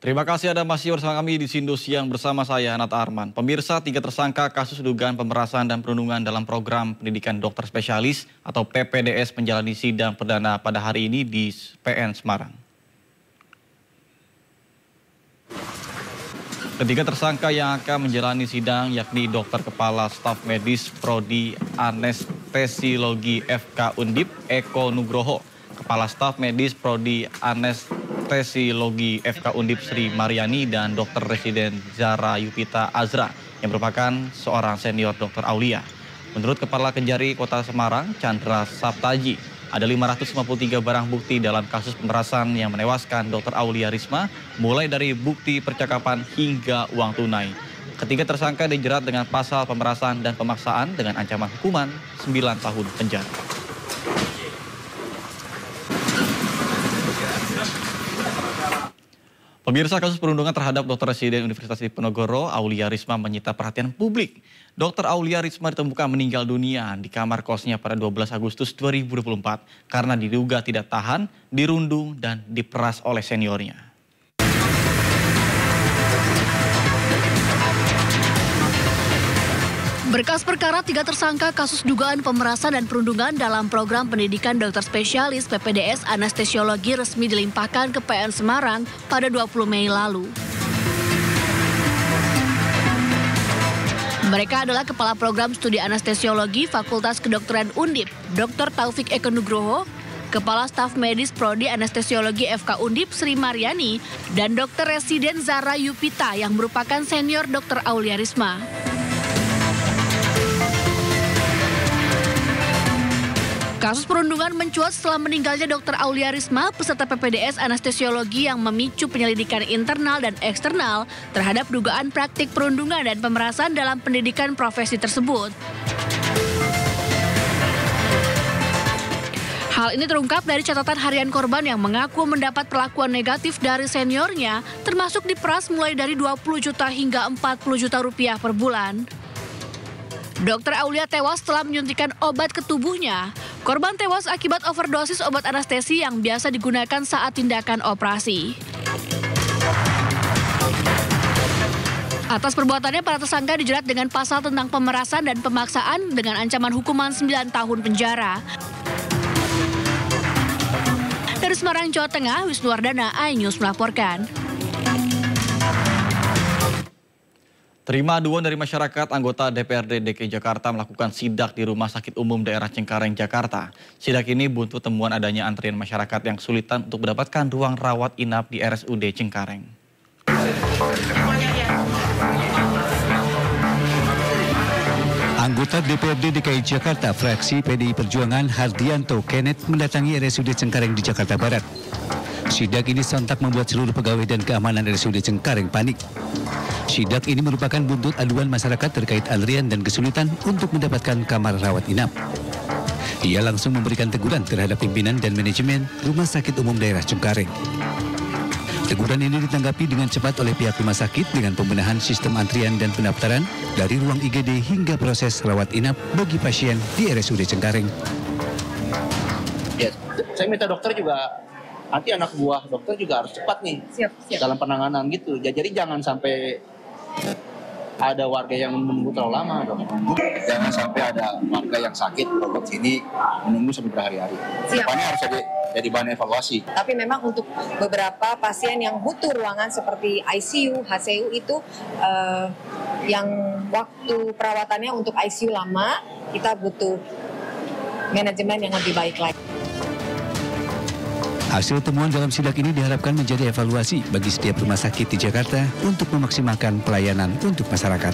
Terima kasih Anda masih bersama kami di Sindo Siang bersama saya, Nata Arman. Pemirsa, 3 tersangka kasus dugaan pemerasan dan perundungan dalam program pendidikan dokter spesialis atau PPDS menjalani sidang perdana pada hari ini di PN Semarang. Ketiga tersangka yang akan menjalani sidang yakni Dokter Kepala Staf Medis Prodi Anestesiologi FK Undip Eko Nugroho, Kepala Staf Medis Prodi Anestesiologi FK Undip Sri Mariani, dan Dokter Residen Zara Yupita Azra yang merupakan seorang senior dokter Aulia. Menurut Kepala Kejari Kota Semarang, Chandra Saptaji, ada 553 barang bukti dalam kasus pemerasan yang menewaskan Dr. Aulia Risma, mulai dari bukti percakapan hingga uang tunai. Ketiga tersangka dijerat dengan pasal pemerasan dan pemaksaan dengan ancaman hukuman 9 tahun penjara. Pemirsa, kasus perundungan terhadap Dr. Residen Universitas Diponegoro, Aulia Risma, menyita perhatian publik. Dr. Aulia Risma ditemukan meninggal dunia di kamar kosnya pada 12 Agustus 2024 karena diduga tidak tahan, dirundung, dan diperas oleh seniornya. Berkas perkara 3 tersangka kasus dugaan pemerasan dan perundungan dalam program pendidikan dokter spesialis PPDS Anestesiologi resmi dilimpahkan ke PN Semarang pada 20 Mei lalu. Mereka adalah Kepala Program Studi Anestesiologi Fakultas Kedokteran Undip, Dr. Taufik Eko Nugroho, Kepala Staf Medis Prodi Anestesiologi FK Undip Sri Mariani, dan Dr. Residen Zara Yupita yang merupakan senior Dr. Aulia Risma. Kasus perundungan mencuat setelah meninggalnya Dr. Aulia Risma, peserta PPDS Anestesiologi, yang memicu penyelidikan internal dan eksternal terhadap dugaan praktik perundungan dan pemerasan dalam pendidikan profesi tersebut. Hal ini terungkap dari catatan harian korban yang mengaku mendapat perlakuan negatif dari seniornya, termasuk diperas mulai dari 20 juta hingga 40 juta rupiah per bulan. Dr. Aulia tewas setelah menyuntikkan obat ke tubuhnya. Korban tewas akibat overdosis obat anestesi yang biasa digunakan saat tindakan operasi. Atas perbuatannya, para tersangka dijerat dengan pasal tentang pemerasan dan pemaksaan dengan ancaman hukuman 9 tahun penjara. Dari Semarang, Jawa Tengah, Wisnuwardana, iNews melaporkan. Terima aduan dari masyarakat, anggota DPRD DKI Jakarta melakukan sidak di Rumah Sakit Umum Daerah Cengkareng, Jakarta. Sidak ini buntu temuan adanya antrian masyarakat yang kesulitan untuk mendapatkan ruang rawat inap di RSUD Cengkareng. Anggota DPRD DKI Jakarta fraksi PDI Perjuangan Hardianto Kenneth mendatangi RSUD Cengkareng di Jakarta Barat. Sidak ini sontak membuat seluruh pegawai dan keamanan RSUD Cengkareng panik. Sidak ini merupakan buntut aduan masyarakat terkait antrian dan kesulitan untuk mendapatkan kamar rawat inap. Ia langsung memberikan teguran terhadap pimpinan dan manajemen Rumah Sakit Umum Daerah Cengkareng. Teguran ini ditanggapi dengan cepat oleh pihak rumah sakit dengan pembenahan sistem antrian dan pendaftaran dari ruang IGD hingga proses rawat inap bagi pasien di RSUD Cengkareng. Ya, saya minta dokter juga, nanti anak buah dokter juga harus cepat nih siap. Dalam penanganan gitu. Jadi jangan sampai ada warga yang menunggu terlalu lama, dok. Jangan sampai ada warga yang sakit berobat sini menunggu sampai berhari-hari. Depannya harus jadi bahan evaluasi. Tapi memang untuk beberapa pasien yang butuh ruangan seperti ICU, HCU itu yang waktu perawatannya untuk ICU lama, kita butuh manajemen yang lebih baik lagi. Hasil temuan dalam sidak ini diharapkan menjadi evaluasi bagi setiap rumah sakit di Jakarta untuk memaksimalkan pelayanan untuk masyarakat.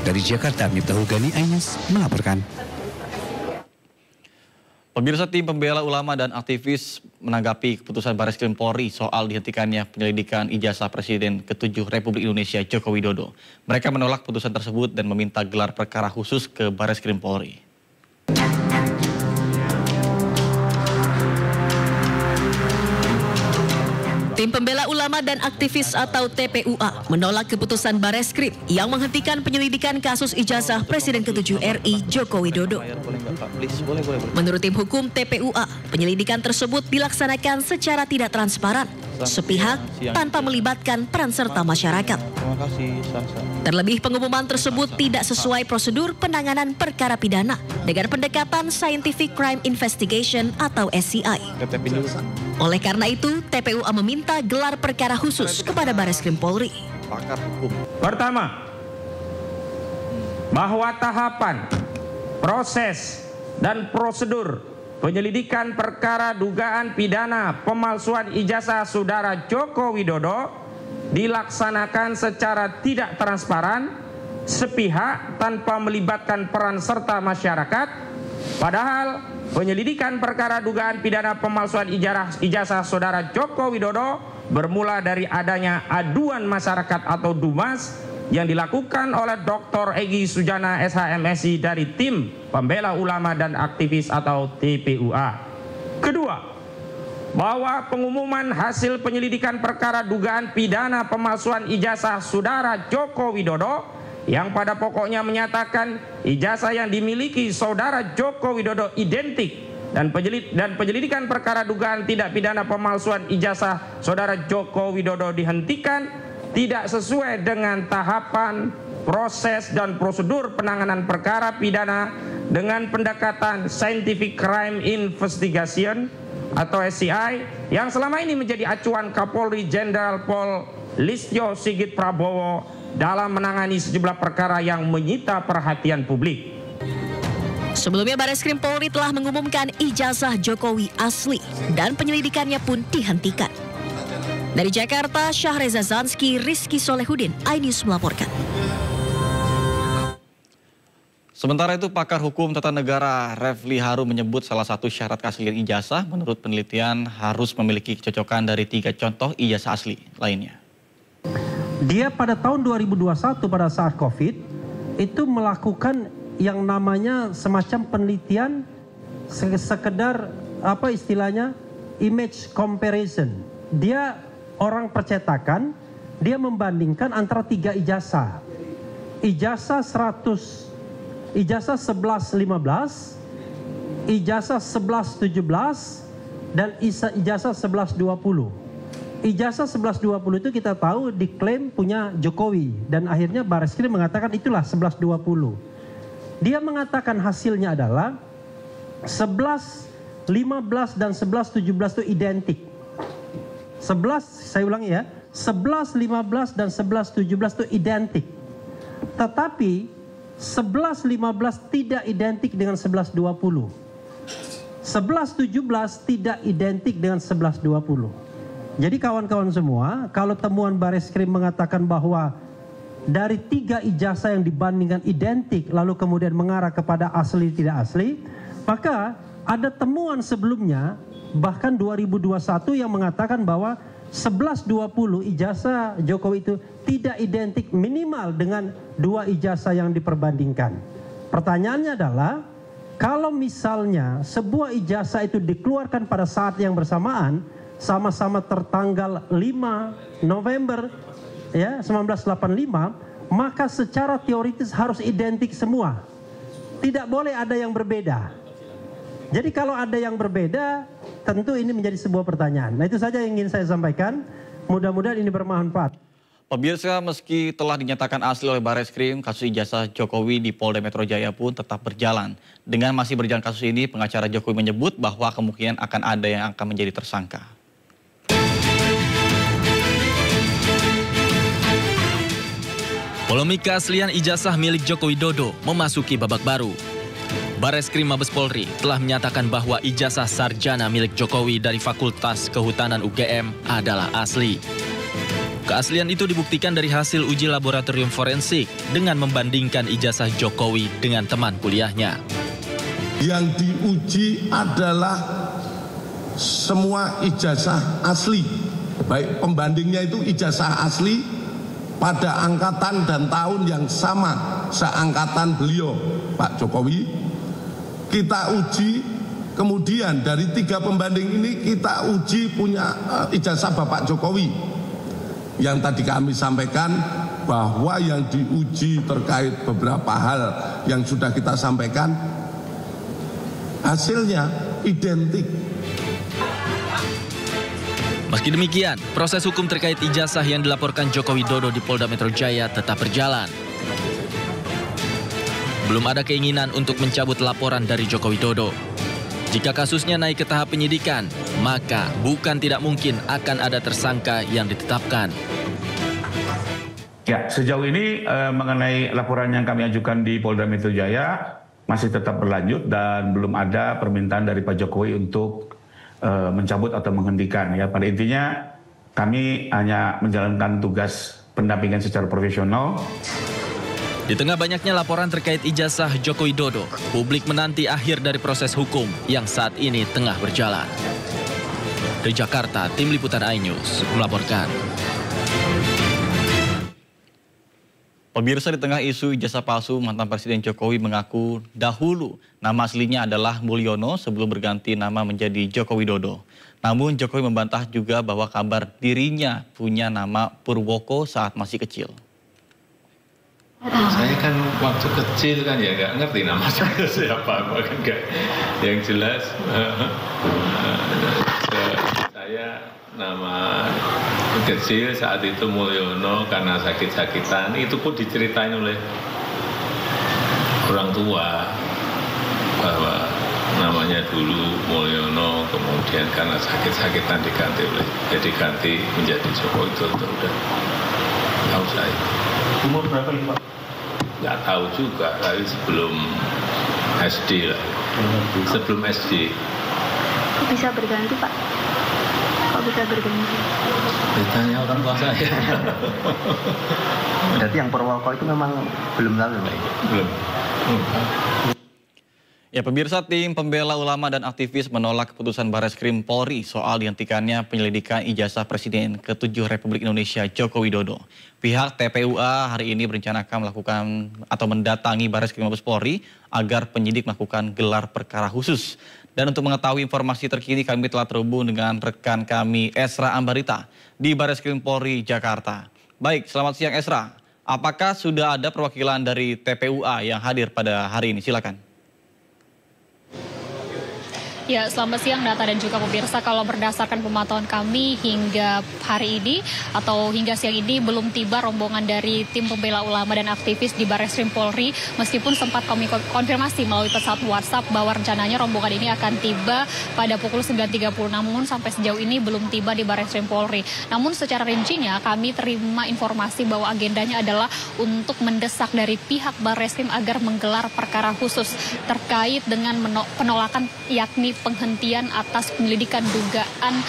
Dari Jakarta, Miftahul Gani, iNews melaporkan. Pemirsa, tim pembela ulama dan aktivis menanggapi keputusan Bareskrim Polri soal dihentikannya penyelidikan ijazah Presiden ke-7 Republik Indonesia Joko Widodo. Mereka menolak putusan tersebut dan meminta gelar perkara khusus ke Bareskrim Polri. Tim Pembela Ulama dan Aktivis atau TPUA menolak keputusan Bareskrim yang menghentikan penyelidikan kasus ijazah Presiden ke-7 RI Joko Widodo. Menurut tim hukum TPUA, penyelidikan tersebut dilaksanakan secara tidak transparan sepihak tanpa melibatkan peran serta masyarakat. Terima kasih, Sarsa. Terlebih pengumuman tersebut tidak sesuai prosedur penanganan perkara pidana dengan pendekatan Scientific Crime Investigation atau SCI. Oleh karena itu, TPUA meminta gelar perkara khusus kepada Bareskrim Polri. Pakar hukum. Pertama, bahwa tahapan, proses, dan prosedur penyelidikan perkara dugaan pidana pemalsuan ijazah Saudara Joko Widodo dilaksanakan secara tidak transparan, sepihak, tanpa melibatkan peran serta masyarakat. Padahal penyelidikan perkara dugaan pidana pemalsuan ijazah Saudara Joko Widodo bermula dari adanya aduan masyarakat atau DUMAS yang dilakukan oleh Dr. Egy Sujana SHMSI dari tim pembela ulama dan aktivis atau TPUA. Kedua, bahwa pengumuman hasil penyelidikan perkara dugaan pidana pemalsuan ijazah Saudara Joko Widodo yang pada pokoknya menyatakan ijazah yang dimiliki Saudara Joko Widodo identik dan penyelidikan perkara dugaan tidak pidana pemalsuan ijazah Saudara Joko Widodo dihentikan tidak sesuai dengan tahapan, proses, dan prosedur penanganan perkara pidana dengan pendekatan Scientific Crime Investigation atau SCI yang selama ini menjadi acuan Kapolri Jenderal Pol Listio Sigit Prabowo dalam menangani sejumlah perkara yang menyita perhatian publik. Sebelumnya Bareskrim Polri telah mengumumkan ijazah Jokowi asli dan penyelidikannya pun dihentikan. Dari Jakarta, Syahreza Zanski, Rizky Solehudin, iNews melaporkan. Sementara itu, pakar hukum tata negara Refli Harun menyebut salah satu syarat keaslian ijazah menurut penelitian harus memiliki kecocokan dari 3 contoh ijazah asli lainnya. Dia pada tahun 2021 pada saat COVID itu melakukan yang namanya semacam penelitian sekedar apa istilahnya image comparison. Dia orang percetakan, dia membandingkan antara 3 ijazah. Ijazah 100, ijazah 1115, ijazah 1117, dan ijazah 1120. Ijazah 1120 itu kita tahu diklaim punya Jokowi dan akhirnya Bareskrim mengatakan itulah 1120. Dia mengatakan hasilnya adalah 11, 15 dan 11, 17 itu identik. 11, saya ulangi ya, 11, 15 dan 11, 17 itu identik. Tetapi 11, 15 tidak identik dengan 11, 20. 11, 17 tidak identik dengan 11, 20. Jadi kawan-kawan semua, kalau temuan Bareskrim mengatakan bahwa dari 3 ijazah yang dibandingkan identik lalu kemudian mengarah kepada asli tidak asli, maka ada temuan sebelumnya bahkan 2021 yang mengatakan bahwa 1120 ijazah Jokowi itu tidak identik minimal dengan 2 ijazah yang diperbandingkan. Pertanyaannya adalah kalau misalnya sebuah ijazah itu dikeluarkan pada saat yang bersamaan sama-sama tertanggal 5 November ya 1985, maka secara teoritis harus identik semua. Tidak boleh ada yang berbeda. Jadi kalau ada yang berbeda, tentu ini menjadi sebuah pertanyaan. Nah itu saja yang ingin saya sampaikan. Mudah-mudahan ini bermanfaat. Pemirsa, meski telah dinyatakan asli oleh Bareskrim, kasus ijazah Jokowi di Polda Metro Jaya pun tetap berjalan. Dengan masih berjalan kasus ini, pengacara Jokowi menyebut bahwa kemungkinan akan ada yang akan menjadi tersangka. Polemik keaslian ijazah milik Joko Widodo memasuki babak baru. Bareskrim Mabes Polri telah menyatakan bahwa ijazah sarjana milik Jokowi dari Fakultas Kehutanan UGM adalah asli. Keaslian itu dibuktikan dari hasil uji laboratorium forensik dengan membandingkan ijazah Jokowi dengan teman kuliahnya. Yang diuji adalah semua ijazah asli, baik pembandingnya itu ijazah asli pada angkatan dan tahun yang sama seangkatan beliau, Pak Jokowi. Kita uji, kemudian dari 3 pembanding ini kita uji punya ijazah Bapak Jokowi. Yang tadi kami sampaikan bahwa yang diuji terkait beberapa hal yang sudah kita sampaikan, hasilnya identik. Meski demikian, proses hukum terkait ijazah yang dilaporkan Joko Widodo di Polda Metro Jaya tetap berjalan. Belum ada keinginan untuk mencabut laporan dari Joko Widodo. Jika kasusnya naik ke tahap penyidikan, maka bukan tidak mungkin akan ada tersangka yang ditetapkan. Ya, sejauh ini mengenai laporan yang kami ajukan di Polda Metro Jaya masih tetap berlanjut dan belum ada permintaan dari Pak Jokowi untuk mencabut atau menghentikan. Ya, pada intinya kami hanya menjalankan tugas pendampingan secara profesional. Di tengah banyaknya laporan terkait ijazah Joko Widodo, publik menanti akhir dari proses hukum yang saat ini tengah berjalan. Dari Jakarta, Tim Liputan iNews melaporkan. Pemirsa, di tengah isu ijazah palsu, mantan Presiden Jokowi mengaku dahulu nama aslinya adalah Mulyono sebelum berganti nama menjadi Joko Widodo. Namun Jokowi membantah juga bahwa kabar dirinya punya nama Purwoko saat masih kecil. Saya kan waktu kecil kan ya nggak ngerti nama saya siapa, bahkan nggak. Yang jelas saya nama kecil saat itu Mulyono karena sakit-sakitan, itu pun diceritain oleh orang tua bahwa namanya dulu Mulyono, kemudian karena sakit-sakitan diganti menjadi Joko Widodo. Udah tahu saya. Umur berapa ini Pak? Nggak tahu juga, tapi sebelum SD lah. Sebelum SD. Kok bisa berganti Pak? Kok bisa berganti? Ditanya orang tua saya. Berarti yang Purwoko itu memang belum lalu Pak? Belum. Ya, pemirsa, tim pembela ulama dan aktivis menolak keputusan Bareskrim Polri soal dihentikannya penyelidikan ijazah Presiden ke-7 Republik Indonesia Joko Widodo. Pihak TPUA hari ini berencanakan melakukan atau mendatangi Bareskrim Mabes Polri agar penyidik melakukan gelar perkara khusus. Dan untuk mengetahui informasi terkini, kami telah terhubung dengan rekan kami Esra Ambarita di Bareskrim Polri Jakarta. Baik, selamat siang Esra. Apakah sudah ada perwakilan dari TPUA yang hadir pada hari ini? Silakan. Ya, selamat siang Nata dan juga pemirsa. Kalau berdasarkan pemantauan kami hingga hari ini atau hingga siang ini belum tiba rombongan dari tim pembela ulama dan aktivis di Bareskrim Polri. Meskipun sempat kami konfirmasi melalui pesan WhatsApp bahwa rencananya rombongan ini akan tiba pada pukul 9.30. Namun sampai sejauh ini belum tiba di Bareskrim Polri. Namun secara rincinya kami terima informasi bahwa agendanya adalah untuk mendesak dari pihak Bareskrim agar menggelar perkara khusus terkait dengan penolakan yakni penghentian atas penyelidikan dugaan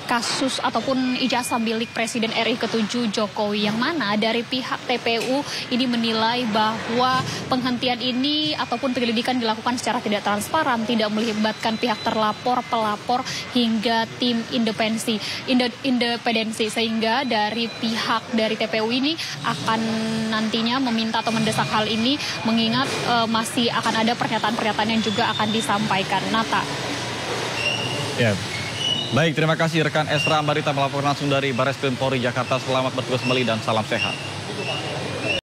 kasus ataupun ijazah milik Presiden RI ke-7 Jokowi, yang mana dari pihak TPU ini menilai bahwa penghentian ini ataupun penyelidikan dilakukan secara tidak transparan, tidak melibatkan pihak terlapor, pelapor hingga tim independensi, sehingga dari pihak dari TPU ini akan nantinya meminta atau mendesak hal ini, mengingat masih akan ada pernyataan-pernyataan yang juga akan disampaikan. Nata. Ya. Baik, terima kasih rekan Esra Ambarita melaporkan langsung dari Bareskrim Polri Jakarta. Selamat bertugas kembali dan salam sehat.